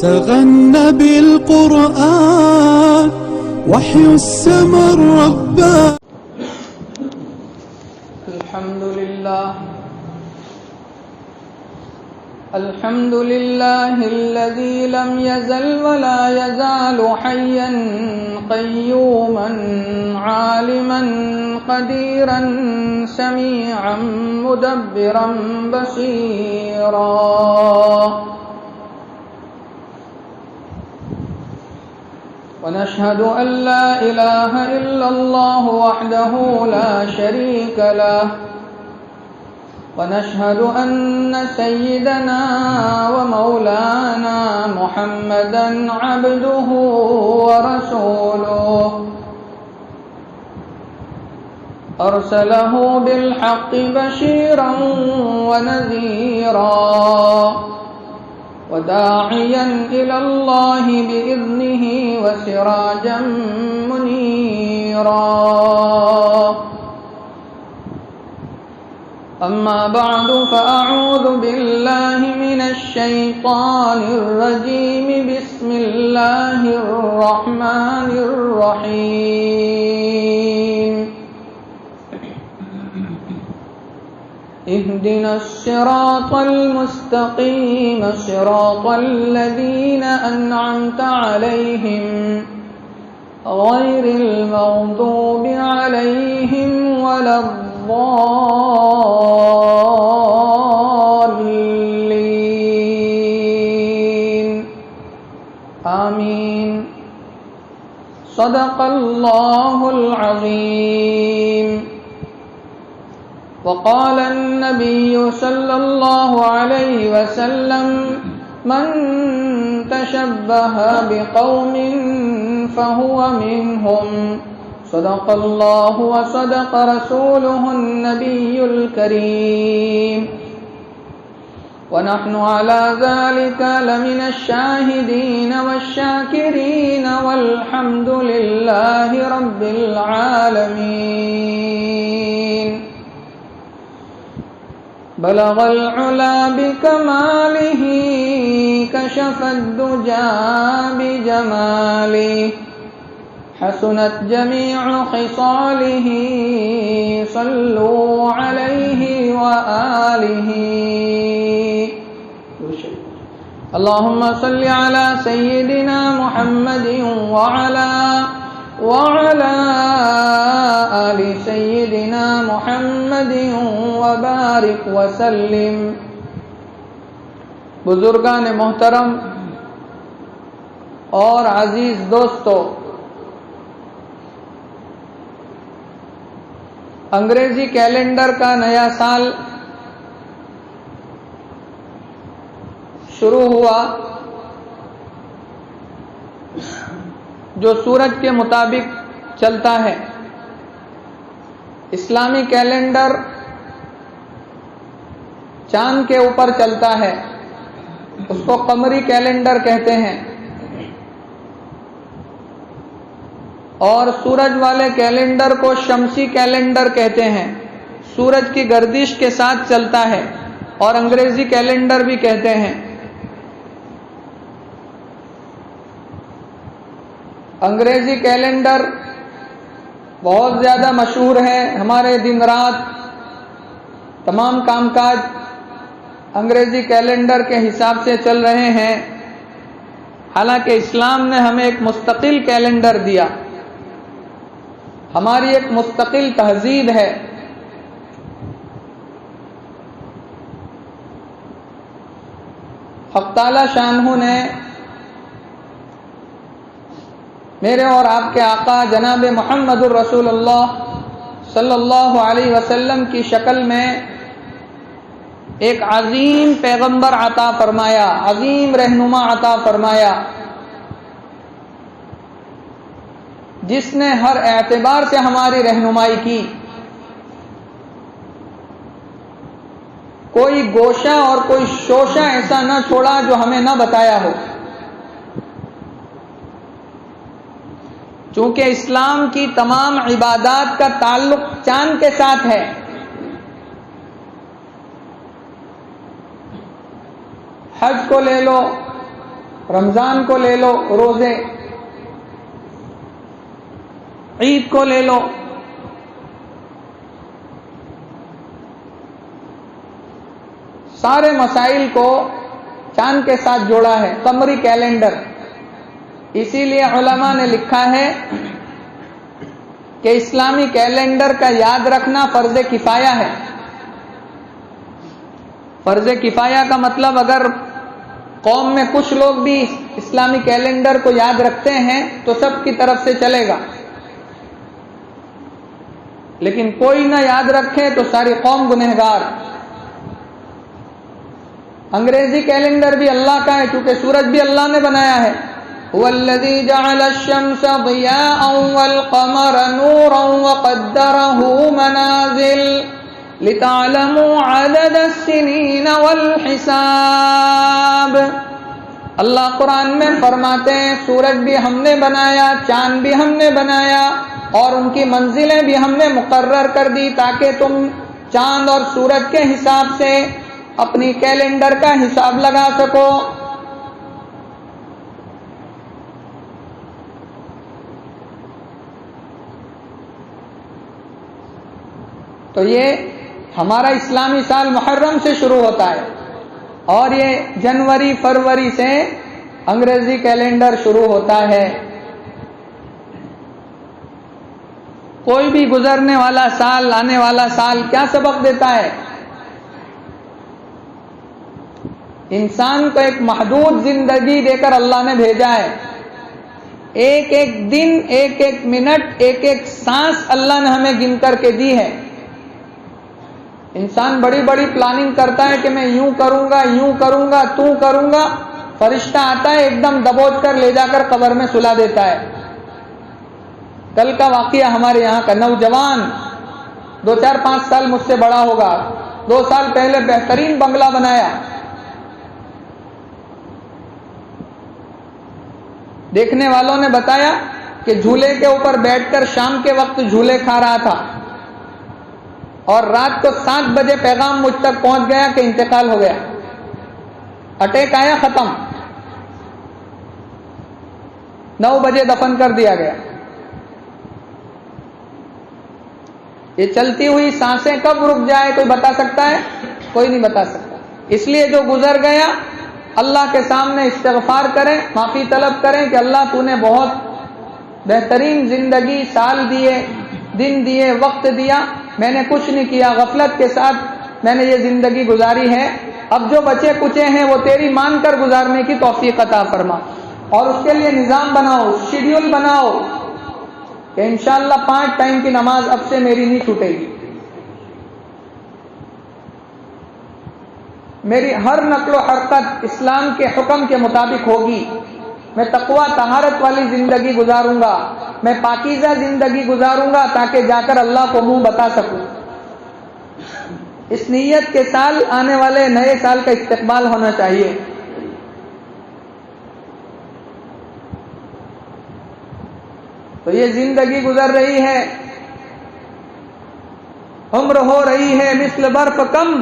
تغنى بالقرآن وحي السماء الرباني. الحمد لله الذي لم يزل ولا يزال حيا قيوما عالما قديرا سميعا مدبرا بصيرا. ونشهد أن لا إله إلا الله وحده لا شريك له. ونشهد أن سيدنا ومولانا محمدا عبده ورسوله أرسله بالحق بشيرا ونذيرا وداعيا إلى الله بإذنه وسراجا منيرا. أما بعد فأعوذ بالله من الشيطان الرجيم. بسم الله الرحمن الرحيم. اهدنا الصراط المستقيم صراط الذين أنعمت عليهم غير المغضوب عليهم ولا الضالين. آمين. صدق الله العظيم. وقال النبي صلى الله عليه وسلم: من تشبه بقوم فهو منهم. صدق الله وصدق رسوله النبي الكريم. ونحن على ذلك لمن الشاهدين والشاكرين والحمد لله رب العالمين. بلغ العلا بكماله كشف الدجى بجماله حسنت جميع خصاله صلوا عليه وآله. اللهم صل على سيدنا محمد وعلى آل سيدنا محمد وبارك وسلم. بزرگان محترم اور عزیز دوستو، انگریزی کیلنڈر کا نیا سال شروع ہوا جو سورج کے مطابق چلتا ہے. اسلامی کیلنڈر چاند کے اوپر چلتا ہے، اس کو قمری کیلنڈر کہتے ہیں. اور سورج والے کیلنڈر کو شمسی کیلنڈر کہتے ہیں، سورج کی گردش کے ساتھ چلتا ہے، اور انگریزی کیلنڈر بھی کہتے ہیں. انگریزی کیلنڈر بہت زیادہ مشہور ہے. ہمارے دن رات تمام کام کاج انگریزی کیلنڈر کے حساب سے چل رہے ہیں. حالانکہ اسلام نے ہمیں ایک مستقل کیلنڈر دیا، ہماری ایک مستقل تہذیب ہے. حق تعالی شانہ نے میرے اور آپ کے آقا جناب محمد الرسول اللہ صلی اللہ علیہ وسلم کی شکل میں ایک عظیم پیغمبر عطا فرمایا، عظیم رہنما عطا فرمایا، جس نے ہر اعتبار سے ہماری رہنمائی کی. کوئی گوشہ اور کوئی شوشہ ایسا نہ چھوڑا جو ہمیں نہ بتایا ہو. چونکہ اسلام کی تمام عبادات کا تعلق چاند کے ساتھ ہے، حج کو لے لو، رمضان کو لے لو، روزے، عید کو لے لو، سارے مسائل کو چاند کے ساتھ جوڑا ہے، قمری کیلنڈر۔ اسی لیے علماء نے لکھا ہے کہ اسلامی کیلنڈر کا یاد رکھنا فرض کفایہ ہے۔ فرض کفایہ کا مطلب اگر قوم میں کچھ لوگ بھی اسلامی کیلنڈر کو یاد رکھتے ہیں تو سب کی طرف سے چلے گا، لیکن کوئی نہ یاد رکھے تو ساری قوم گنہگار۔ انگریزی کیلنڈر بھی اللہ کا ہے، کیونکہ سورج بھی اللہ نے بنایا ہے۔ هو الذي جعل الشمس ضياء والقمر نورا وقدره منازل لتعلموا عدد السنين والحساب۔ اللہ قرآن میں فرماتے ہیں سورج بھی ہم نے بنایا، چاند بھی ہم نے بنایا، اور ان کی منزلیں بھی ہم نے مقرر کر دی تاکہ تم چاند اور سورج کے حساب سے اپنی کیلنڈر کا حساب لگا سکو۔ تو یہ ہمارا اسلامی سال محرم سے شروع ہوتا ہے، اور یہ جنوری فروری سے انگریزی کیلنڈر شروع ہوتا ہے۔ کوئی بھی گزرنے والا سال، آنے والا سال کیا سبق دیتا ہے؟ انسان کو ایک محدود زندگی دے کر اللہ نے بھیجا ہے۔ ایک ایک دن، ایک ایک منٹ، ایک ایک سانس اللہ نے ہمیں گن کر کے دی ہے۔ انسان بڑی بڑی پلاننگ کرتا ہے کہ میں یوں کروں گا، یوں کروں گا، تو کروں گا، فرشتہ آتا ہے ایک دم دبوچ کر لے جا کر قبر میں سلا دیتا ہے۔ کل کا واقعہ ہمارے یہاں کا، نوجوان 2-4-5 سال مجھ سے بڑا ہوگا، 2 سال پہلے بہترین بنگلہ بنایا، دیکھنے والوں نے بتایا کہ جھولے کے اوپر بیٹھ کر شام کے وقت جھولے کھا رہا تھا، اور رات کو 7 بجے پیغام مجھ تک پہنچ گیا کہ انتقال ہو گیا، اٹیک آیا، ختم، 9 بجے دفن کر دیا گیا۔ یہ چلتی ہوئی سانسیں کب رک جائے کوئی بتا سکتا ہے؟ کوئی نہیں بتا سکتا۔ اس لیے جو گزر گیا اللہ کے سامنے استغفار کریں، معافی طلب کریں کہ اللہ تو نے بہت بہترین زندگی، سال دیے، دن دیے، وقت دیا، میں نے کچھ نہیں کیا، غفلت کے ساتھ میں نے یہ زندگی گزاری ہے، اب جو بچے کچے ہیں وہ تیری مان کر گزارنے کی توفیق عطا فرما، اور اس کے لیے نظام بناؤ، شیڈیول بناؤ کہ انشاءاللہ 5 ٹائم کی نماز اب سے میری نہیں چھوٹے گی، میری ہر نقل و حرکت اسلام کے حکم کے مطابق ہوگی، میں تقوی طہارت والی زندگی گزاروں گا، میں پاکیزہ زندگی گزاروں گا تاکہ جا کر اللہ کو منہ بتا سکوں۔ اس نیت کے سال آنے والے نئے سال کا استقبال ہونا چاہیے۔ تو یہ زندگی گزر رہی ہے، عمر ہو رہی ہے مثل برف کم،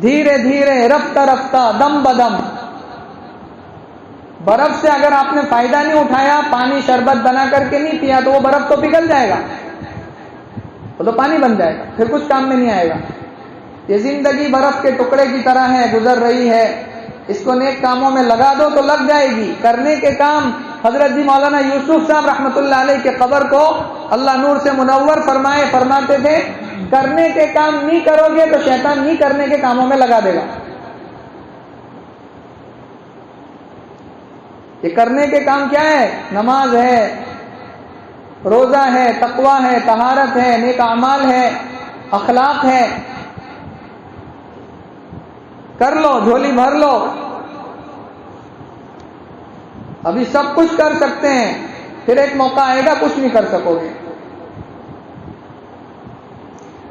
دھیرے دھیرے رفتہ رفتہ دم بدم۔ برف سے اگر آپ نے فائدہ نہیں اٹھایا، پانی شربت بنا کر کے نہیں پیا تو وہ برف تو پگھل جائے گا، وہ تو پانی بن جائے گا، پھر کچھ کام میں نہیں آئے گا۔ یہ زندگی برف کے ٹکڑے کی طرح ہے، گزر رہی ہے، اس کو نیک کاموں میں لگا دو تو لگ جائے گی۔ کرنے کے کام، حضرت جی مولانا یوسف صاحب رحمۃ اللہ علیہ کے قبر کو اللہ نور سے منور فرمائے، فرماتے تھے کرنے کے کام نہیں کرو گے تو شیطان نہیں کرنے کے کاموں میں لگا دے گا۔ یہ کرنے کے کام کیا ہے؟ نماز ہے، روزہ ہے، تقوی ہے، طہارت ہے، نیک اعمال ہے، اخلاق ہے، کر لو، جھولی بھر لو۔ ابھی سب کچھ کر سکتے ہیں، پھر ایک موقع آئے گا کچھ نہیں کر سکو گے۔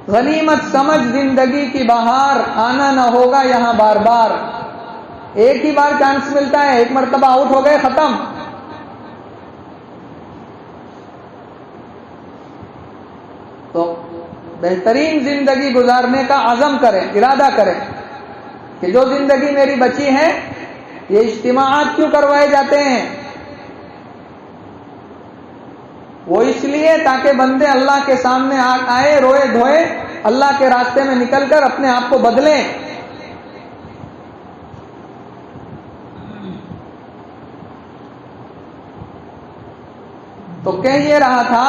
غنیمت سمجھ زندگی کی بہار، آنا نہ ہوگا یہاں بار بار۔ ایک ہی بار چانس ملتا ہے، ایک مرتبہ آؤٹ ہو گئے، ختم۔ تو بہترین زندگی گزارنے کا عزم کریں، ارادہ کریں۔ کہ جو زندگی میری بچی ہے یہ اجتماعات کیوں کروائے جاتے ہیں؟ وہ اس لیے تاکہ بندے اللہ کے سامنے آئے، روئے دھوئے، اللہ کے راستے میں نکل کر اپنے آپ کو بدلیں۔ تو کہہ یہ رہا تھا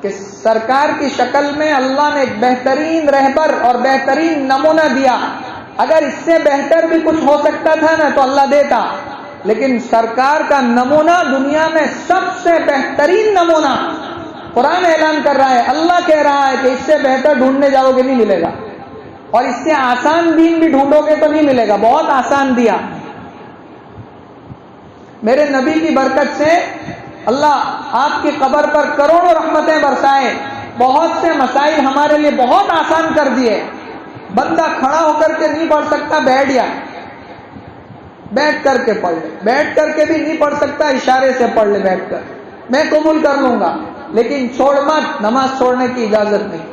کہ سرکار کی شکل میں اللہ نے ایک بہترین رہبر اور بہترین نمونہ دیا۔ اگر اس سے بہتر بھی کچھ ہو سکتا تھا نا تو اللہ دیتا، لیکن سرکار کا نمونہ دنیا میں سب سے بہترین نمونہ، قرآن اعلان کر رہا ہے، اللہ کہہ رہا ہے کہ اس سے بہتر ڈھونڈنے جاؤ گے نہیں ملے گا، اور اس سے آسان دین بھی ڈھونڈو گے تو نہیں ملے گا، بہت آسان دیا۔ میرے نبی کی برکت سے اللہ آپ کی قبر پر کروڑوں رحمتیں برسائے، بہت سے مسائل ہمارے لیے بہت آسان کر دیے۔ بندہ کھڑا ہو کر کے نہیں پڑھ سکتا، بیٹھ کر کے پڑھ لے، بیٹھ کر کے بھی نہیں پڑھ سکتا، اشارے سے پڑھ لے بیٹھ کر، میں قبول کر لوں گا، لیکن چھوڑ مت، نماز چھوڑنے کی اجازت نہیں۔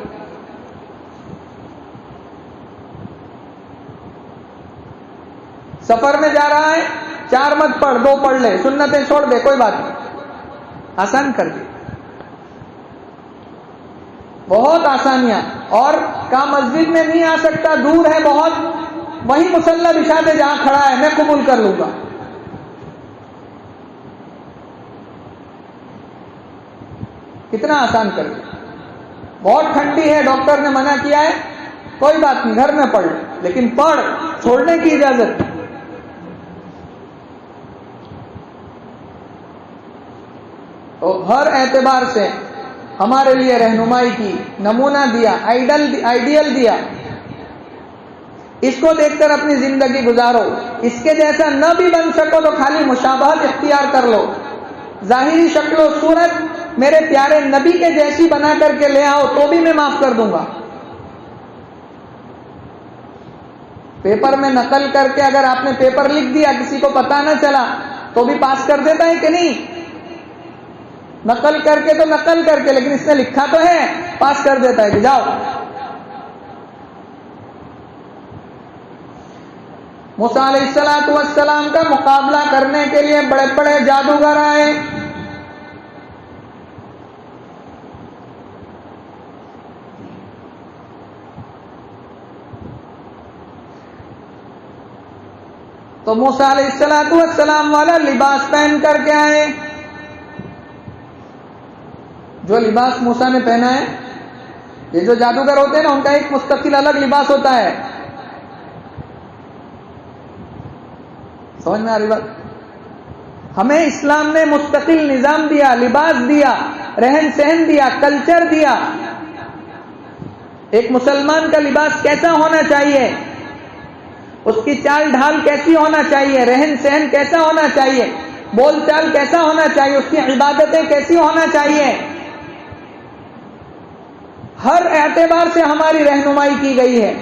سفر میں جا رہا ہے، 4 مت پڑھ، 2 پڑھ لے، سنتیں چھوڑ دے، کوئی بات نہیں، آسان کر دی، بہت آسانیاں۔ اور کہاں مسجد میں نہیں آ سکتا، دور ہے بہت، وہی مصلی بچھا دے جہاں کھڑا ہے، میں قبول کر لوں گا۔ کتنا آسان کر دیا۔ بہت ٹھنڈی ہے، ڈاکٹر نے منع کیا ہے، کوئی بات نہیں، گھر میں پڑھ لے، لیکن پڑھ، چھوڑنے کی اجازت نہیں۔ تو ہر اعتبار سے ہمارے لیے رہنمائی کی، نمونہ دیا، آئیڈیل دیا، اس کو دیکھ کر اپنی زندگی گزارو۔ اس کے جیسا نہ بھی بن سکو تو خالی مشابہت اختیار کر لو، ظاہری شکل و صورت میرے پیارے نبی کے جیسی بنا کر کے لے آؤ تو بھی میں معاف کر دوں گا۔ پیپر میں نقل کر کے اگر آپ نے پیپر لکھ دیا، کسی کو پتہ نہ چلا تو بھی پاس کر دیتا ہے کہ نہیں؟ نقل کر کے تو نقل کر کے، لیکن اس نے لکھا تو ہے، پاس کر دیتا ہے کہ جاؤ۔ موسیٰ علیہ السلام کا مقابلہ کرنے کے لیے بڑے بڑے جادوگر آئے، تو موسیٰ علیہ السلام والا لباس پہن کر کے آئے۔ جو لباس موسیٰ نے پہنا ہے، یہ جو جادوگر ہوتے ہیں نا، ان کا ایک مستقل الگ لباس ہوتا ہے، سمجھ میں آ رہی بات؟ ہمیں اسلام نے مستقل نظام دیا، لباس دیا، رہن سہن دیا، کلچر دیا۔ ایک مسلمان کا لباس کیسا ہونا چاہیے، اس کی چال ڈھال کیسی ہونا چاہیے، رہن سہن کیسا ہونا چاہیے، بول چال کیسا ہونا چاہیے، اس کی عبادتیں کیسی ہونا چاہیے، ہر اعتبار سے ہماری رہنمائی کی گئی ہے۔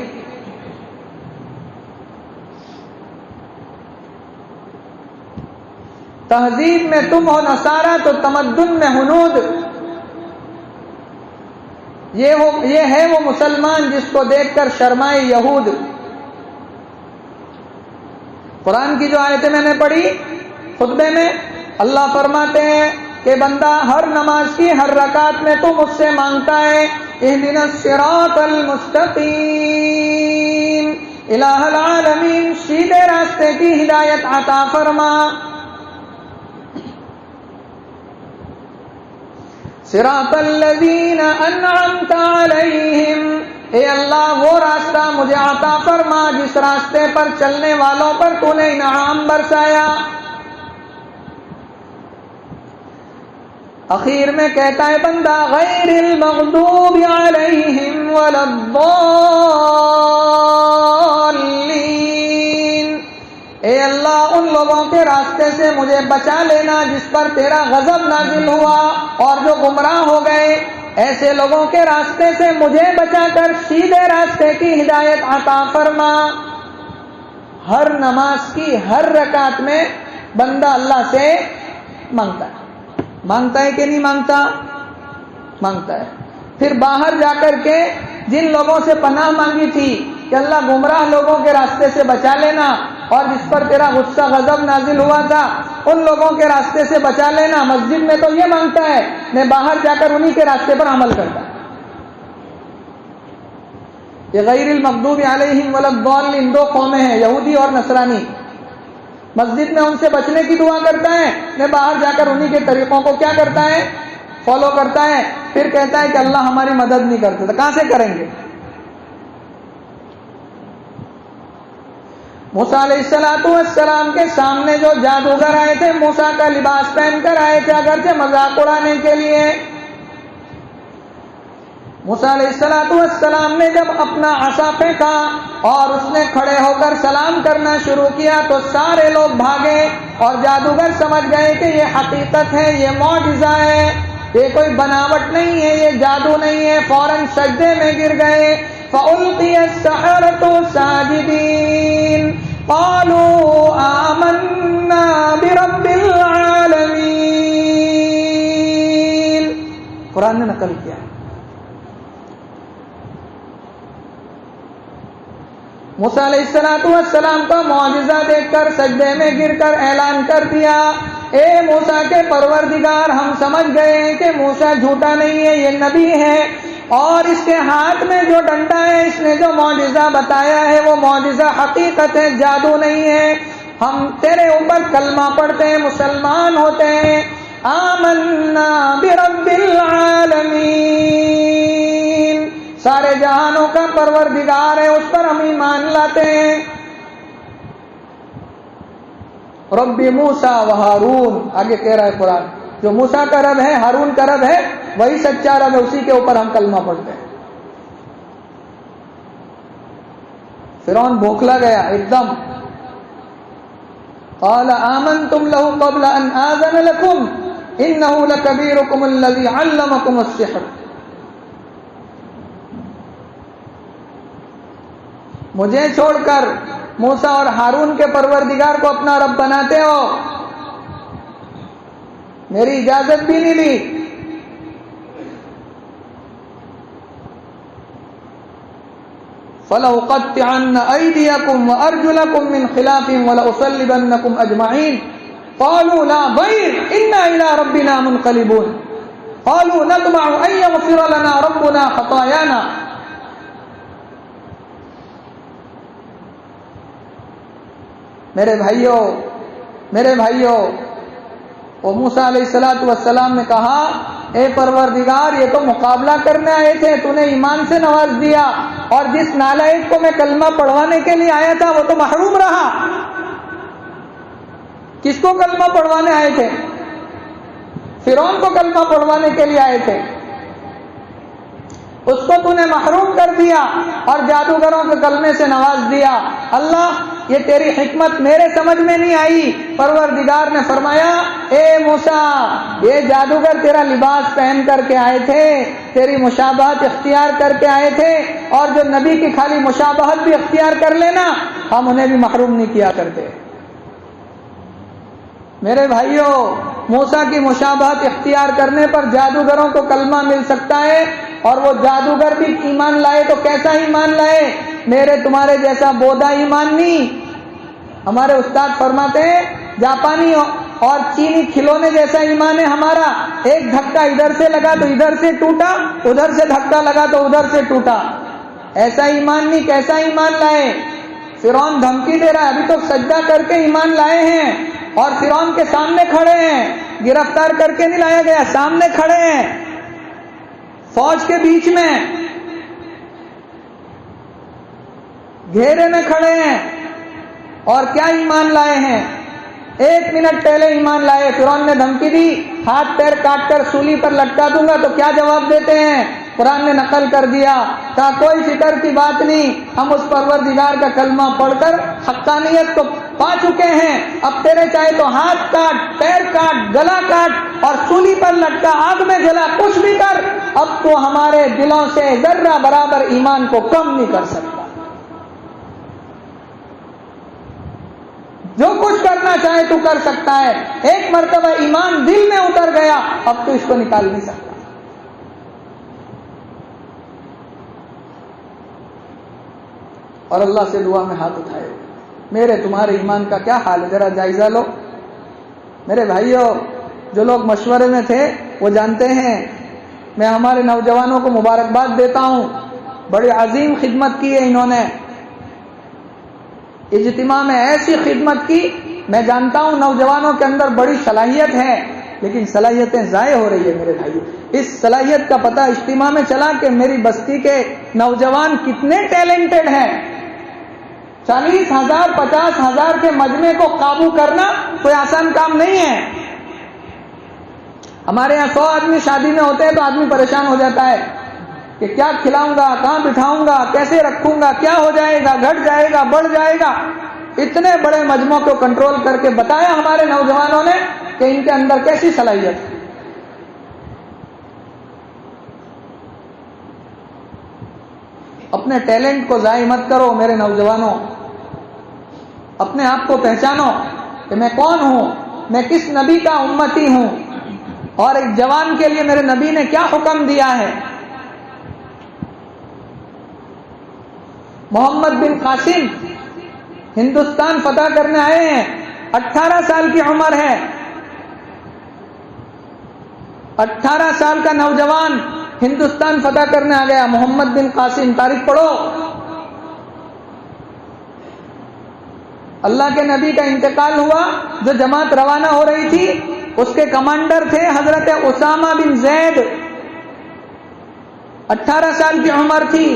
تہذیب میں تم ہو نصارہ تو تمدن میں ہنود، یہ ہے وہ مسلمان جس کو دیکھ کر شرمائے یہود۔ قرآن کی جو آیتیں میں نے پڑھی خطبے میں، اللہ فرماتے ہیں کہ بندہ ہر نماز کی ہر رکعت میں تو مجھ سے مانگتا ہے، اہدنا الصراط المستقیم، الہ العالمین، سیدھے راستے کی ہدایت عطا فرما۔ صراط الذین انعمت علیہم، اے اللہ وہ راستہ مجھے عطا فرما جس راستے پر چلنے والوں پر تو نے انعام برسایا۔ اخیر میں کہتا ہے بندہ غیر المغضوب علیہم ولا الضالین، اے اللہ ان لوگوں کے راستے سے مجھے بچا لینا جس پر تیرا غضب نازل ہوا اور جو گمراہ ہو گئے، ایسے لوگوں کے راستے سے مجھے بچا کر سیدھے راستے کی ہدایت عطا فرما۔ ہر نماز کی ہر رکعت میں بندہ اللہ سے مانگتا ہے، مانگتا ہے کہ نہیں مانگتا؟ مانگتا ہے۔ پھر باہر جا کر کے جن لوگوں سے پناہ مانگی تھی کہ اللہ گمراہ لوگوں کے راستے سے بچا لینا، اور جس پر تیرا غصہ غضب نازل ہوا تھا ان لوگوں کے راستے سے بچا لینا۔ مسجد میں تو یہ مانگتا ہے، میں باہر جا کر انہی کے راستے پر عمل کرتا۔ یہ غیر المغضوب علیہم ولا الضالین دو قومیں ہیں، یہودی اور نصرانی۔ مسجد میں ان سے بچنے کی دعا کرتا ہے، میں باہر جا کر انہی کے طریقوں کو کیا کرتا ہے، فالو کرتا ہے، پھر کہتا ہے کہ اللہ ہماری مدد نہیں کرتے، تو کہاں سے کریں گے؟ موسیٰ علیہ السلام کے سامنے جو جادوگر آئے تھے، موسیٰ کا لباس پہن کر آئے تھے اگرچہ مذاق اڑانے کے لیے۔ موسیٰ علیہ السلام نے جب اپنا عصا پھینکا اور اس نے کھڑے ہو کر سلام کرنا شروع کیا تو سارے لوگ بھاگے، اور جادوگر سمجھ گئے کہ یہ حقیقت ہے، یہ معجزہ ہے، یہ کوئی بناوٹ نہیں ہے، یہ جادو نہیں ہے، فوراً سجدے میں گر گئے۔ فَأُلْقِيَ السَّحَرَةُ سَاجِدِينَ قَالُوا آمَنَّا بِرَبِّ الْعَالَمِينَ۔ قرآن نے نقل کیا۔ موسیٰ علیہ السلام کا معجزہ دیکھ کر سجدے میں گر کر اعلان کر دیا، اے موسیٰ کے پروردگار، ہم سمجھ گئے ہیں کہ موسیٰ جھوٹا نہیں ہے، یہ نبی ہے، اور اس کے ہاتھ میں جو ڈنڈا ہے، اس نے جو معجزہ بتایا ہے وہ معجزہ حقیقت ہے، جادو نہیں ہے۔ ہم تیرے اوپر کلمہ پڑھتے ہیں، مسلمان ہوتے ہیں۔ آمنا برب العالمین، سارے جہانوں کا پروردگار ہے، اس پر ہم ایمان لاتے ہیں۔ رب موسیٰ و ہارون، آگے کہہ رہا ہے قرآن، جو موسیٰ کا رب ہے، ہارون کا رب ہے، وہی سچا رب ہے، اسی کے اوپر ہم کلمہ پڑھتے ہیں۔ فرعون بھوکلا گیا ایک دم۔ قال آمنتم له قبل ان آذن لكم انه لكبيركم الذي علمكم السحر۔ مجھے چھوڑ کر موسیٰ اور ہارون کے پروردگار کو اپنا رب بناتے ہو، میری اجازت بھی نہیں لی۔ فَلَأُقَطِّعَنَّ أَيْدِيَكُمْ وَأَرْجُلَكُمْ مِنْ خِلَافٍ وَلَأُصَلِّبَنَّكُمْ أَجْمَعِينَ قَالُوا لَا ضَيْرَ إِنَّا إِلَىٰ رَبِّنَا مُنْقَلِبُونَ قَالُوا نَطْمَعُ أَن يَغْفِرَ لَنَا رَبُّنَا خَطَايَانَا۔ میرے بھائیوں، وہ موسیٰ علیہ السلام نے کہا، اے پروردگار، یہ تو مقابلہ کرنے آئے تھے، تو نے ایمان سے نواز دیا، اور جس نالائق کو میں کلمہ پڑھوانے کے لیے آیا تھا وہ تو محروم رہا۔ کس کو کلمہ پڑھوانے آئے تھے؟ فرعون کو کلمہ پڑھوانے کے لیے آئے تھے، اس کو تو نے محروم کر دیا اور جادوگروں کے کلمے سے نواز دیا۔ اللہ، یہ تیری حکمت میرے سمجھ میں نہیں آئی۔ پروردگار نے فرمایا، اے موسیٰ، یہ جادوگر تیرا لباس پہن کر کے آئے تھے، تیری مشابہت اختیار کر کے آئے تھے، اور جو نبی کی خالی مشابہت بھی اختیار کر لینا، ہم انہیں بھی محروم نہیں کیا کرتے۔ میرے بھائیوں، موسیٰ کی مشابہت اختیار کرنے پر جادوگروں کو کلمہ مل سکتا ہے، اور وہ جادوگر بھی ایمان لائے تو کیسا ایمان لائے؟ میرے تمہارے جیسا بودا ایمان نہیں۔ ہمارے استاد فرماتے ہیں، جاپانی اور چینی کھلونے جیسا ایمان ہے ہمارا، ایک دھکا ادھر سے لگا تو ادھر سے ٹوٹا، ادھر سے دھکا لگا تو ادھر سے ٹوٹا۔ ایسا ایمان نہیں، کیسا ایمان لائے؟ فرعون دھمکی دے رہا ہے، ابھی تو سجدہ کر کے ایمان لائے ہیں، اور فرعون کے سامنے کھڑے ہیں، گرفتار کر کے نہیں لایا گیا، سامنے کھڑے ہیں، فوج کے بیچ میں گھیرے میں کھڑے ہیں، اور کیا ایمان لائے ہیں؟ 1 منٹ پہلے ایمان لائے، فرعون نے دھمکی دی، ہاتھ پیر کاٹ کر سولی پر لٹکا دوں گا، تو کیا جواب دیتے ہیں؟ قرآن نے نقل کر دیا، کہا کوئی فکر کی بات نہیں، ہم اس پروردگار کا کلمہ پڑھ کر حقانیت کو پا چکے ہیں، اب تیرے چاہے تو ہاتھ کاٹ، پیر کاٹ، گلا کاٹ، اور سولی پر لٹکا، آگ میں جلا، کچھ بھی کر، اب تو ہمارے دلوں سے ذرہ برابر ایمان کو کم نہیں کر سکتا۔ جو کچھ کرنا چاہے تو کر سکتا ہے، ایک مرتبہ ایمان دل میں اتر گیا، اب تو اس کو نکال نہیں سکتا۔ اور اللہ سے دعا میں ہاتھ اٹھائے. میرے تمہارے ایمان کا کیا حال ہے؟ ذرا جائزہ لو. میرے بھائیوں، جو لوگ مشورے میں تھے وہ جانتے ہیں. میں ہمارے نوجوانوں کو مبارکباد دیتا ہوں. بڑی عظیم خدمت کی ہے انہوں نے. اجتماع میں ایسی خدمت کی. میں جانتا ہوں نوجوانوں کے اندر بڑی صلاحیت ہے، لیکن صلاحیتیں ضائع ہو رہی ہے میرے بھائیوں. اس صلاحیت کا پتہ اجتماع میں چلا کہ میری بستی کے نوجوان کتنے ٹیلنٹڈ ہیں. 40,000 50,000 کے مجمع کو قابو کرنا کوئی آسان کام نہیں ہے. ہمارے یہاں 100 آدمی شادی میں ہوتے ہیں تو آدمی پریشان ہو جاتا ہے کہ کیا کھلاؤں گا، کہاں بٹھاؤں گا، کیسے رکھوں گا، کیا ہو جائے گا، گھٹ جائے گا، بڑھ جائے گا. اتنے بڑے مجموعوں کو کنٹرول کر کے بتایا ہمارے نوجوانوں نے کہ ان کے اندر کیسی صلاحیت ہے. اپنے ٹیلنٹ کو ضائع مت کرو میرے نوجوانوں. اپنے آپ کو پہچانو کہ میں کون ہوں، میں کس نبی کا امتی ہوں، اور ایک جوان کے لیے میرے نبی نے کیا حکم دیا ہے. محمد بن قاسم ہندوستان فتح کرنے آئے ہیں. 18 سال کی عمر ہے. 18 سال کا نوجوان ہندوستان فتح کرنے آ گیا. محمد بن قاسم، تاریخ پڑھو. اللہ کے نبی کا انتقال ہوا. جو جماعت روانہ ہو رہی تھی اس کے کمانڈر تھے حضرت اسامہ بن زید. 18 سال کی عمر تھی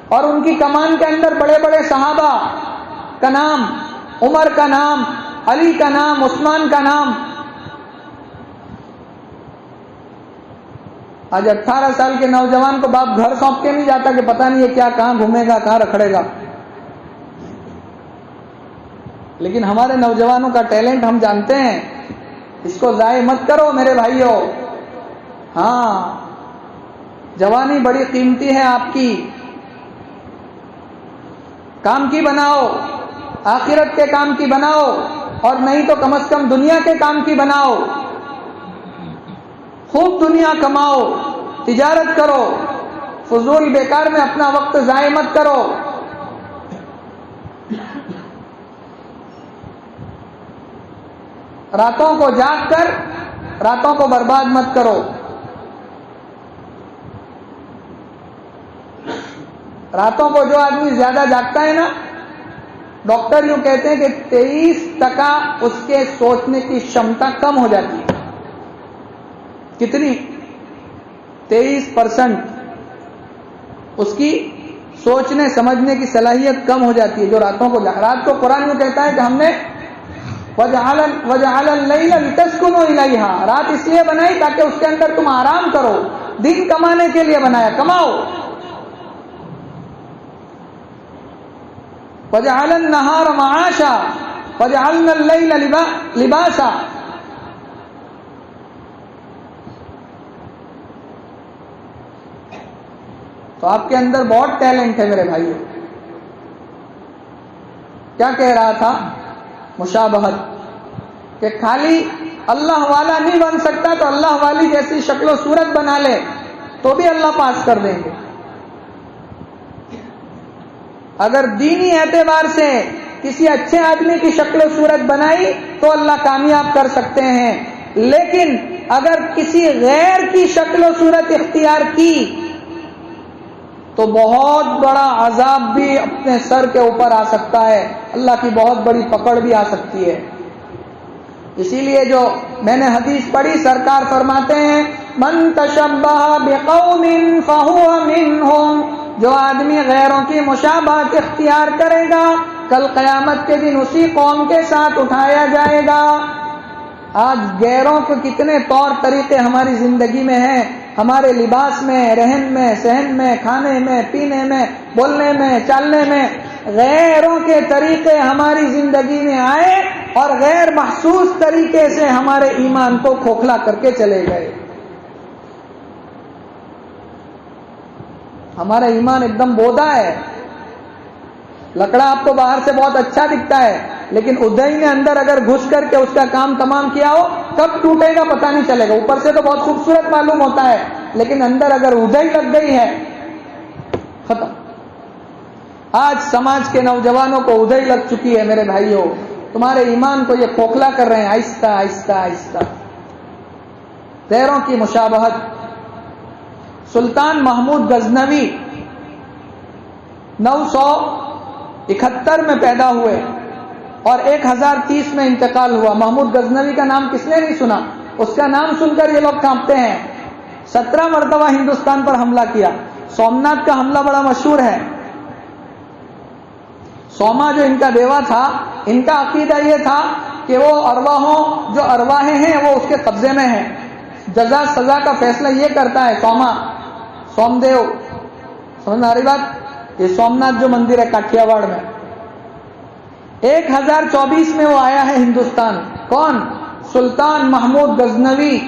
اور ان کی کمان کے اندر بڑے بڑے صحابہ کا نام، عمر کا نام، علی کا نام، عثمان کا نام. آج 18 سال کے نوجوان کو باپ گھر سونپ کے نہیں جاتا کہ پتہ نہیں ہے کیا، کہاں گھومے گا، کہاں رکھڑے گا. لیکن ہمارے نوجوانوں کا ٹیلنٹ ہم جانتے ہیں. اس کو ضائع مت کرو میرے بھائیوں. ہاں، جوانی بڑی قیمتی ہے آپ کی. کام کی بناؤ، آخرت کے کام کی بناؤ، اور نہیں تو کم از کم دنیا کے کام کی بناؤ. خوب دنیا کماؤ، تجارت کرو. فضول بیکار میں اپنا وقت ضائع مت کرو. راتوں کو جاگ کر راتوں کو برباد مت کرو. راتوں کو جو آدمی زیادہ جاگتا ہے نا، ڈاکٹر یوں کہتے ہیں کہ 23% اس کے سوچنے کی شمتا کم ہو جاتی ہے. کتنی؟ 23% اس کی سوچنے سمجھنے کی صلاحیت کم ہو جاتی ہے جو راتوں کو رات کو قرآن یوں کہتا ہے کہ ہم نے وَجَعَلَ اللَّيْلَ لِتَسْكُنُوا إِلَيْهَا، رات اس لیے بنائی تاکہ اس کے اندر تم آرام کرو. دن کمانے کے لیے بنایا، کماؤ. وَجَعَلَ النَّهَارَ مَعَاشًا وَجَعَلْنَا اللَّيْلَ لِبَاسًا. تو آپ کے اندر بہت ٹیلنٹ ہے میرے بھائیو. کیا کہہ رہا تھا؟ مشابہت، کہ خالی اللہ والا نہیں بن سکتا تو اللہ والی جیسی شکل و صورت بنا لے تو بھی اللہ پاس کر دیں گے. اگر دینی اعتبار سے کسی اچھے آدمی کی شکل و صورت بنائی تو اللہ کامیاب کر سکتے ہیں، لیکن اگر کسی غیر کی شکل و صورت اختیار کی تو بہت بڑا عذاب بھی اپنے سر کے اوپر آ سکتا ہے، اللہ کی بہت بڑی پکڑ بھی آ سکتی ہے. اسی لیے جو میں نے حدیث پڑھی، سرکار فرماتے ہیں من تشبہ بقوم فہو منہم، جو آدمی غیروں کی مشابہت اختیار کرے گا کل قیامت کے دن اسی قوم کے ساتھ اٹھایا جائے گا. آج غیروں کے کتنے طور طریقے ہماری زندگی میں ہیں، ہمارے لباس میں، رہن میں، سہن میں، کھانے میں، پینے میں، بولنے میں، چالنے میں. غیروں کے طریقے ہماری زندگی میں آئے اور غیر محسوس طریقے سے ہمارے ایمان کو کھوکھلا کر کے چلے گئے. ہمارا ایمان ایک دم بودا ہے. لکڑا آپ کو باہر سے بہت اچھا دکھتا ہے، لیکن ادھئی نے اندر اگر گھس کر کے اس کا کام تمام کیا ہو کب ٹوٹے گا پتہ نہیں چلے گا. اوپر سے تو بہت خوبصورت معلوم ہوتا ہے، لیکن اندر اگر ادھئی لگ گئی ہے ختم. آج سماج کے نوجوانوں کو ادھر لگ چکی ہے میرے بھائیوں، تمہارے ایمان کو یہ کھوکھلا کر رہے ہیں آہستہ آہستہ آہستہ۔ تیروں کی مشابہت، سلطان محمود غزنوی 971 میں پیدا ہوئے اور 1030 میں انتقال ہوا۔ محمود غزنوی کا نام کس نے نہیں سنا؟ اس کا نام سن کر یہ لوگ کانپتے ہیں۔ 17 مرتبہ ہندوستان پر حملہ کیا۔ سومناتھ کا حملہ بڑا مشہور ہے۔ سوما جو ان کا دیوا تھا، ان کا عقیدہ یہ تھا کہ وہ ارواحوں جو ارواحیں ہیں وہ اس کے قبضے میں ہیں، جزا سزا کا فیصلہ یہ کرتا ہے سوما، سوم دیو۔ سمجھ میں آ رہی بات؟ یہ سومناتھ جو مندر ہے کاٹھیا واڑ میں، 1024 میں وہ آیا ہے ہندوستان۔ کون؟ سلطان محمود غزنوی۔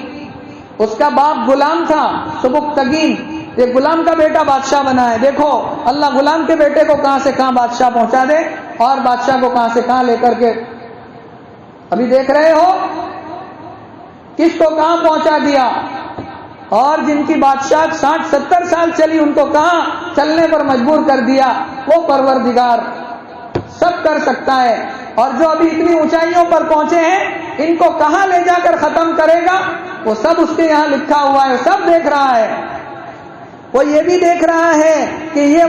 اس کا باپ غلام تھا سبکتگین، یہ غلام کا بیٹا بادشاہ بنا ہے۔ دیکھو اللہ غلام کے بیٹے کو کہاں سے کہاں بادشاہ پہنچا دے اور بادشاہ کو کہاں سے کہاں لے کر کے، ابھی دیکھ رہے ہو کس کو کہاں پہنچا دیا، اور جن کی بادشاہ 60-70 سال چلی ان کو کہاں چلنے پر مجبور کر دیا۔ وہ پروردگار سب کر سکتا ہے، اور جو ابھی اتنی اونچائیوں پر پہنچے ہیں ان کو کہاں لے جا کر ختم کرے گا وہ سب اس کے یہاں لکھا ہوا ہے، سب دیکھ رہا ہے۔ وہ یہ بھی دیکھ رہا ہے کہ یہ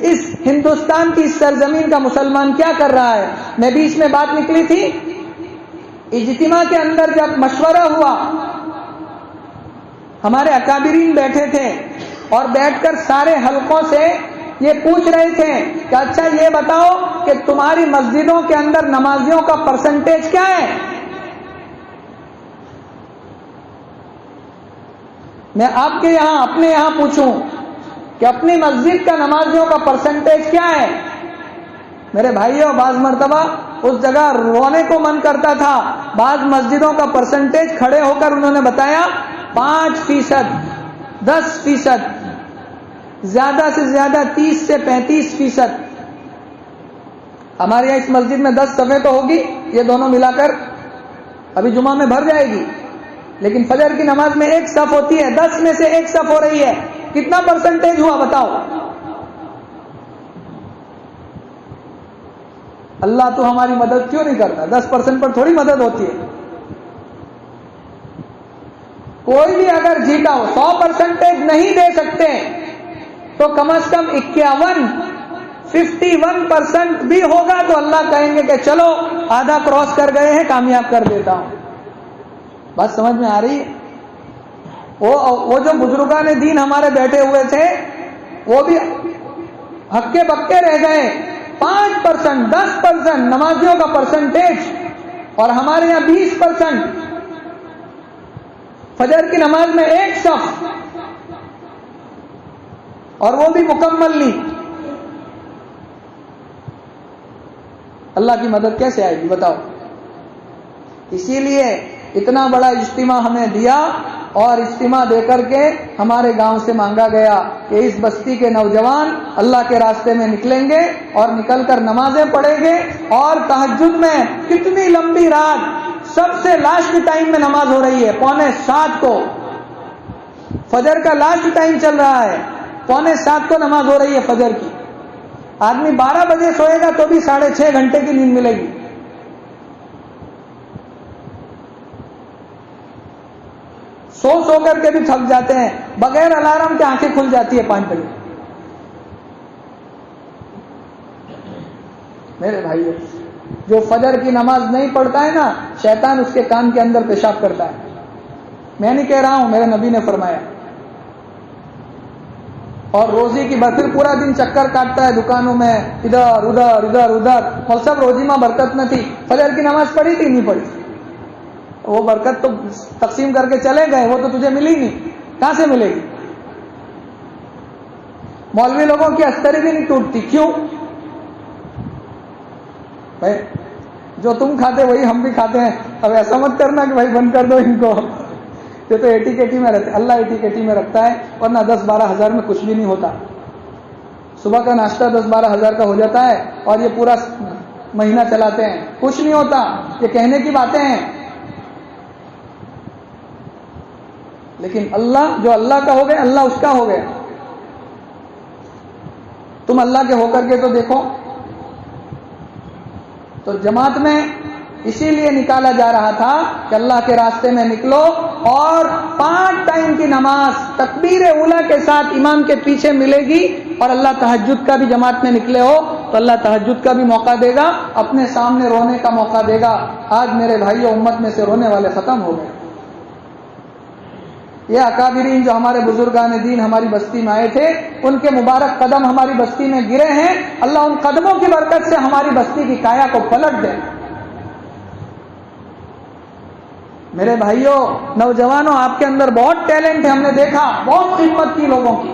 اس ہندوستان کی اس سرزمین کا مسلمان کیا کر رہا ہے۔ میں بھی اس میں بات نکلی تھی، اجتماع کے اندر جب مشورہ ہوا، ہمارے اکابرین بیٹھے تھے اور بیٹھ کر سارے حلقوں سے یہ پوچھ رہے تھے کہ اچھا یہ بتاؤ کہ تمہاری مسجدوں کے اندر نمازیوں کا پرسنٹیج کیا ہے؟ میں آپ کے یہاں اپنے یہاں پوچھوں کہ اپنی مسجد کا نمازیوں کا پرسنٹیج کیا ہے؟ میرے بھائیوں بعض مرتبہ اس جگہ رونے کو من کرتا تھا۔ بعض مسجدوں کا پرسنٹیج کھڑے ہو کر انہوں نے بتایا 5%، 10%، زیادہ سے زیادہ 30 سے 35%۔ ہمارے یہاں اس مسجد میں 10 صفیں تو ہوگی، یہ دونوں ملا کر ابھی جمعہ میں بھر جائے گی، لیکن فجر کی نماز میں ایک صف ہوتی ہے، 10 میں سے ایک صف ہو رہی ہے، کتنا پرسنٹیج ہوا بتاؤ؟ اللہ تو ہماری مدد کیوں نہیں کرتا؟ 10% پر تھوڑی مدد ہوتی ہے۔ کوئی بھی اگر جیتا ہو 100% نہیں دے سکتے تو کم از کم 51% بھی ہوگا تو اللہ کہیں گے کہ چلو آدھا کراس کر گئے ہیں، کامیاب کر دیتا ہوں۔ بات سمجھ میں آ رہی ہے؟ وہ جو بزرگان دین ہمارے بیٹھے ہوئے تھے وہ بھی ہکے بکے رہ گئے۔ 5%، 10% نمازیوں کا پرسنٹیج، اور ہمارے یہاں 20%۔ فجر کی نماز میں ایک صف، اور وہ بھی مکمل لی۔ اللہ کی مدد کیسے آئے گی بتاؤ؟ اسی لیے اتنا بڑا اجتماع ہمیں دیا، اور اجتماع دے کر کے ہمارے گاؤں سے مانگا گیا کہ اس بستی کے نوجوان اللہ کے راستے میں نکلیں گے اور نکل کر نمازیں پڑھیں گے، اور تہجد میں کتنی لمبی رات، سب سے لاسٹ ٹائم میں نماز ہو رہی ہے 6:45 کو، فجر کا لاسٹ ٹائم چل رہا ہے، 6:45 کو نماز ہو رہی ہے فجر کی۔ آدمی 12 بجے سوئے گا تو بھی 6.5 گھنٹے کی نیند ملے گی۔ سو کر کے بھی تھک جاتے ہیں، بغیر الارم کے آنکھیں کھل جاتی ہے 5 بجے۔ میرے بھائیو، جو فجر کی نماز نہیں پڑھتا ہے نا، شیطان اس کے کان کے اندر پیشاب کرتا ہے۔ میں نہیں کہہ رہا ہوں، میرے نبی نے فرمایا۔ اور روزی کی برکت، پورا دن چکر کاٹتا ہے دکانوں میں، ادھر ادھر ادھر ادھر، اور سب روزی میں برکت نہ تھی۔ فجر کی نماز پڑھی تھی نہیں پڑھی، وہ برکت تو تقسیم کر کے چلے گئے، وہ تو تجھے ملی نہیں، کہاں سے ملے گی؟ مولوی لوگوں کی استری بھی نہیں ٹوٹتی، کیوں؟ بھائی جو تم کھاتے وہی ہم بھی کھاتے ہیں، اب ایسا مت کرنا کہ بھائی بند کر دو ان کو، یہ تو ایٹی کیٹی میں رہتے، اللہ ایٹی کیٹی میں رکھتا ہے، ورنہ 10-12 ہزار میں کچھ بھی نہیں ہوتا۔ صبح کا ناشتہ 10-12 ہزار کا ہو جاتا ہے، اور یہ پورا مہینہ چلاتے ہیں، کچھ نہیں ہوتا۔ یہ کہنے کی باتیں ہیں، لیکن اللہ جو اللہ کا ہو گیا، اللہ اس کا ہو گیا۔ تم اللہ کے ہو کر کے تو دیکھو. تو جماعت میں اسی لیے نکالا جا رہا تھا کہ اللہ کے راستے میں نکلو اور 5 ٹائم کی نماز تکبیر اولیٰ کے ساتھ امام کے پیچھے ملے گی. اور اللہ تہجد کا بھی جماعت میں نکلے ہو تو اللہ تہجد کا بھی موقع دے گا, اپنے سامنے رونے کا موقع دے گا. آج میرے بھائیوں امت میں سے رونے والے ختم ہو گئے. یہ اکابرین جو ہمارے بزرگان دین ہماری بستی میں آئے تھے, ان کے مبارک قدم ہماری بستی میں گرے ہیں. اللہ ان قدموں کی برکت سے ہماری بستی کی کایا کو پلٹ دے. میرے بھائیوں نوجوانوں, آپ کے اندر بہت ٹیلنٹ ہے, ہم نے دیکھا بہت خدمت کی لوگوں کی,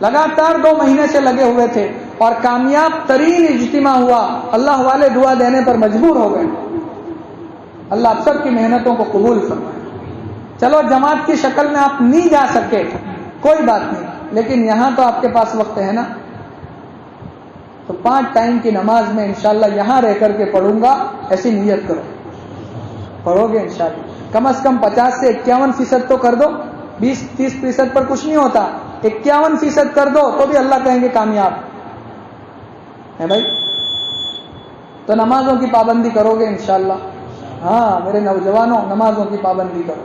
لگاتار 2 مہینے سے لگے ہوئے تھے اور کامیاب ترین اجتماع ہوا. اللہ والے دعا دینے پر مجبور ہو گئے. اللہ آپ سب کی محنتوں کو قبول فرمائے. چلو جماعت کی شکل میں آپ نہیں جا سکے کوئی بات نہیں, لیکن یہاں تو آپ کے پاس وقت ہے نا, تو 5 ٹائم کی نماز میں انشاءاللہ یہاں رہ کر کے پڑھوں گا, ایسی نیت کرو. پڑھو گے انشاءاللہ, کم از کم 50 سے 51% تو کر دو. 20-30% پر کچھ نہیں ہوتا, 51% کر دو تو بھی اللہ کہیں گے کامیاب ہے بھائی. تو نمازوں کی پابندی کرو گے انشاءاللہ. ہاں میرے نوجوانوں, نمازوں کی پابندی کرو.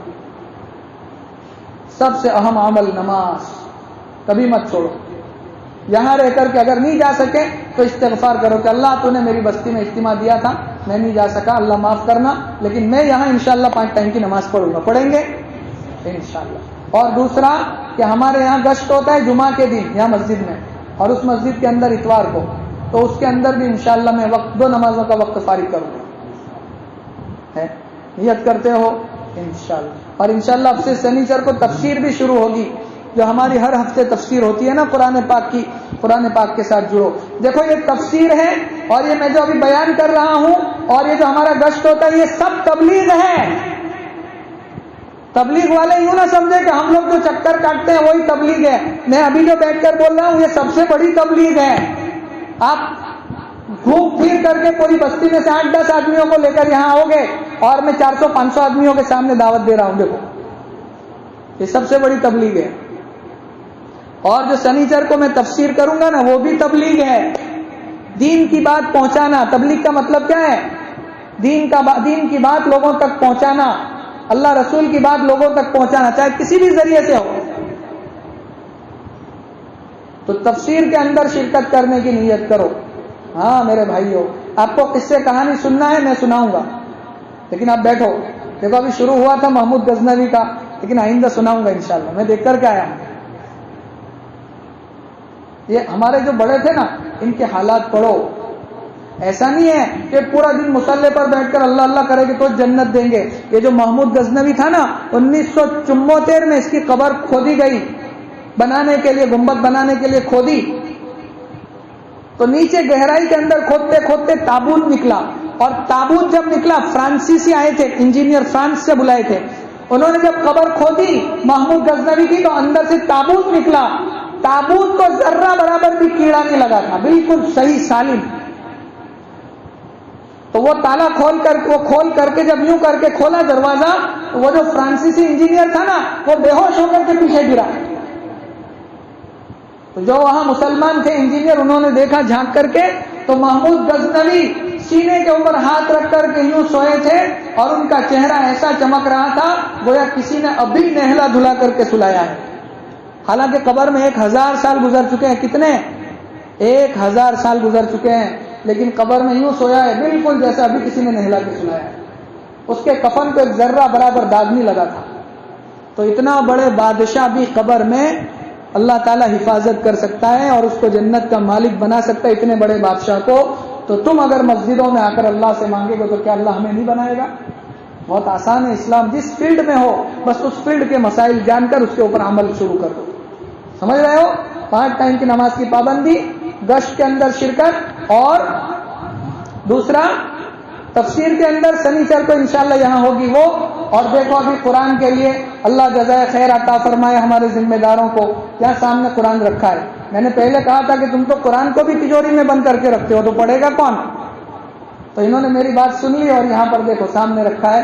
سب سے اہم عمل نماز, کبھی مت چھوڑو. یہاں رہ کر کے اگر نہیں جا سکے تو استغفار کرو کہ اللہ تو نے میری بستی میں اجتماع دیا تھا, میں نہیں جا سکا, اللہ معاف کرنا, لیکن میں یہاں انشاءاللہ 5 ٹائم کی نماز پڑھوں گا. پڑھیں گے انشاءاللہ. اور دوسرا کہ ہمارے یہاں گشت ہوتا ہے جمعہ کے دن یہاں مسجد میں, اور اس مسجد کے اندر اتوار کو, تو اس کے اندر بھی انشاءاللہ میں 2 نمازوں کا وقت فارغ کروں گا. نیت کرتے ہو انشاءاللہ. اور انشاءاللہ اب سے سنیچر کو تفسیر بھی شروع ہوگی, جو ہماری ہر ہفتے تفسیر ہوتی ہے نا قرآن پاک کی. قرآن پاک کے ساتھ جڑو. دیکھو یہ تفسیر ہے, اور یہ میں جو ابھی بیان کر رہا ہوں, اور یہ جو ہمارا گشت ہوتا ہے, یہ سب تبلیغ ہے. تبلیغ والے یوں نہ سمجھے کہ ہم لوگ جو چکر کاٹتے ہیں وہی تبلیغ ہے. میں ابھی جو بیٹھ کر بول رہا ہوں یہ سب سے بڑی تبلیغ ہے. آپ گھوم پھر کر کے پوری بستی میں سے 8-10 آدمیوں کو لے کر یہاں آؤ گے, اور میں 400-500 آدمیوں کے سامنے دعوت دے رہا ہوں. دیکھو یہ سب سے بڑی تبلیغ ہے. اور جو سنیچر کو میں تفسیر کروں گا نا, وہ بھی تبلیغ ہے. دین کی بات پہنچانا. تبلیغ کا مطلب کیا ہے؟ دین کی بات لوگوں تک پہنچانا, اللہ رسول کی بات لوگوں تک پہنچانا, چاہے کسی بھی ذریعے سے ہو. تو تفسیر کے اندر شرکت کرنے کی نیت کرو. ہاں میرے بھائیوں, آپ کو قصے کہانی سننا ہے, میں سناؤں گا, لیکن آپ بیٹھو. دیکھو ابھی شروع ہوا تھا محمود غزنوی کا, لیکن آئندہ سناؤں گا انشاءاللہ. میں دیکھ کر کے آیا ہوں. یہ ہمارے جو بڑے تھے نا, ان کے حالات پڑھو. ایسا نہیں ہے کہ پورا دن مصلے پر بیٹھ کر اللہ اللہ کرے گے تو جنت دیں گے. یہ جو محمود غزنوی تھا نا, 1974 میں اس کی قبر کھودی گئی بنانے کے لیے, گنبد بنانے کے لیے کھودی. تو نیچے گہرائی کے اندر کھودتے کھودتے تابوت نکلا, اور تابوت جب نکلا, فرانسیسی آئے تھے انجینئر, فرانس سے بلائے تھے, انہوں نے جب قبر کھودی محمود غزنوی کی, تو اندر سے تابوت نکلا. تابوت کو ذرہ برابر بھی کیڑا نہیں لگا تھا, بالکل صحیح سالم. تو وہ تالا کھول کر کے جب یوں کر کے کھولا دروازہ, تو وہ جو فرانسیسی انجینئر تھا نا, وہ بے ہوش ہو کر کے پیچھے گرا. تو جو وہاں مسلمان تھے انجینئر, انہوں نے دیکھا جھانک کر کے, تو محمود غزنوی سینے کے اوپر ہاتھ رکھ کر کے یوں سوئے تھے, اور ان کا چہرہ ایسا چمک رہا تھا گویا کسی نے ابھی نہلا دھلا کر کے سلایا ہے. حالانکہ قبر میں 1000 سال گزر چکے ہیں. کتنے؟ 1000 سال گزر چکے ہیں, لیکن قبر میں یوں سویا ہے بالکل جیسا ابھی کسی نے نہلا کے سلایا ہے. اس کے کفن کو ایک ذرہ برابر داغ نہیں لگا تھا. تو اتنا بڑے بادشاہ بھی قبر میں اللہ تعالیٰ حفاظت کر سکتا ہے اور اس کو جنت کا مالک بنا سکتا ہے, اتنے بڑے بادشاہ کو. تو تم اگر مسجدوں میں آ کر اللہ سے مانگے گے تو کیا اللہ ہمیں نہیں بنائے گا؟ بہت آسان ہے. اسلام جس فیلڈ میں ہو, بس اس فیلڈ کے مسائل جان کر اس کے اوپر عمل شروع کر دو. سمجھ رہے ہو؟ 5 ٹائم کی نماز کی پابندی, گشت کے اندر شرکت, اور دوسرا تفسیر کے اندر سنیچر کو انشاءاللہ یہاں ہوگی وہ. اور دیکھو ابھی قرآن کے لیے اللہ جزائے خیر عطا فرمائے ہمارے ذمہ داروں کو. یہاں سامنے قرآن رکھا ہے. میں نے پہلے کہا تھا کہ تم تو قرآن کو بھی تجوری میں بند کر کے رکھتے ہو, تو پڑھے گا کون؟ تو انہوں نے میری بات سن لی, اور یہاں پر دیکھو سامنے رکھا ہے.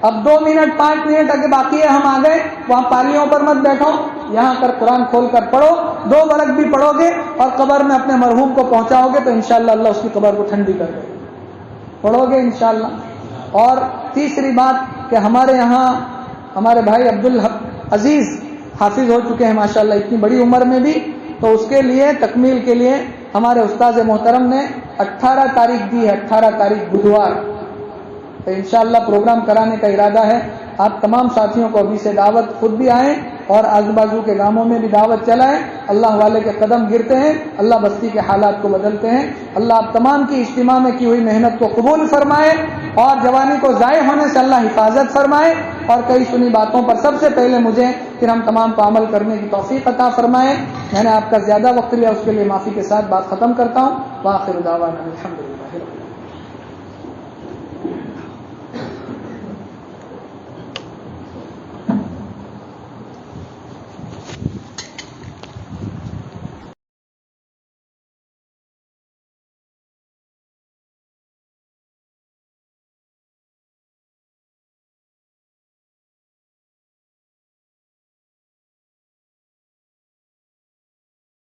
اب 2 منٹ 5 منٹ اگر باقی ہے ہم آ گئے، وہاں پالیوں پر مت بیٹھو، یہاں کر قرآن کھول کر پڑھو، 2 برق بھی پڑھو گے اور قبر میں اپنے مرحوم کو پہنچاؤ گے تو انشاءاللہ اللہ اس کی قبر کو ٹھنڈی کر دے گا، پڑھو گے انشاءاللہ۔ اور تیسری بات کہ ہمارے یہاں ہمارے بھائی عبدالحق عزیز حافظ ہو چکے ہیں ماشاءاللہ اتنی بڑی عمر میں بھی، تو اس کے لیے تکمیل کے لیے ہمارے استاذ محترم نے 18 تاریخ دی ہے، 18 تاریخ بدھوار، تو انشاءاللہ پروگرام کرانے کا ارادہ ہے۔ آپ تمام ساتھیوں کو ابھی سے دعوت، خود بھی آئیں اور آزو بازو کے گاموں میں بھی دعوت چلائیں۔ اللہ والے کے قدم گرتے ہیں، اللہ بستی کے حالات کو بدلتے ہیں۔ اللہ آپ تمام کی اجتماع میں کی ہوئی محنت کو قبول فرمائے اور جوانی کو ضائع ہونے سے اللہ حفاظت فرمائے، اور کئی سنی باتوں پر سب سے پہلے مجھے پھر ہم تمام کو عمل کرنے کی توفیق عطا فرمائے۔ میں نے آپ کا زیادہ وقت لیا، اس کے لیے معافی کے ساتھ بات ختم کرتا ہوں۔ وآخر دعوانا الحمدللہ۔